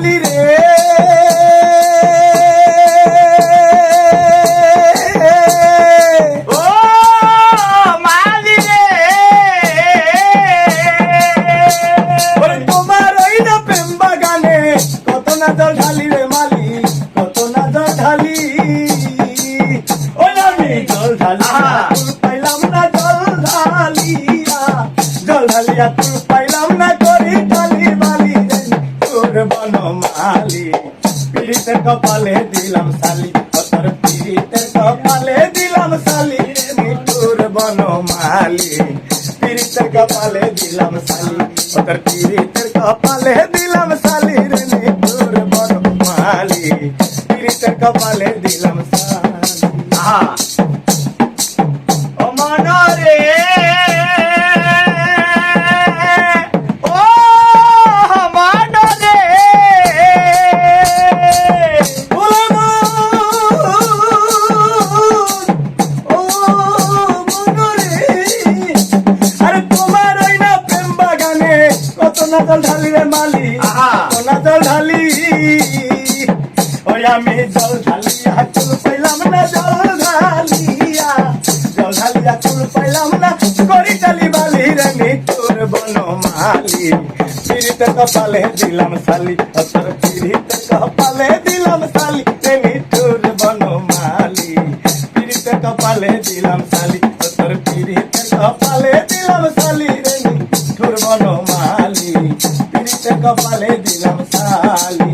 মালি রে ও মালি রে ওরে তোমার ওই না প্রেম বাগানে কত না জল ঢালি রে মালি কত না জল ঢালি ওই আমি জল ঢালিয়া তুল পাইলাম না জল ঢালিয়া জল ঢালিয়া তুল পাইলাম না করি ঢালি মালি রে তোর বনমালি পীড়িতের কপালে দিলাম সালি তোর পীড়িতের কপালে দিলাম সালি রে তোর বনমালি পীড়িতের কপালে দিলাম সালি তোর পীড়িতের কপালে দিলাম সালি রে তোর বনমালি পীড়িতের কপালে দিলাম সালি ও মনরে ও মনরে আরে তোমার ওই না প্রেম বাগানে কত না জল ঢালি রে মালি কত না জল ঢালি ওই আমি জল ঢালিয়া চুল পাইলাম না জল ঢালিয়া জল ঢালিয়া চুল পাইলাম না করি চালি বালি রে নিঠুর বনমালি পীড়িতের কপালে দিলাম সালি তোর পীড়িতের কপালে দিলাম সালি রে নিঠুর বনমালি পীড়িতের কপালে দিলাম সালি তোর পীড়িতের কপালে দিলাম সালি রে নিঠুর বনমালি পীড়িতের কপালে দিলাম সালি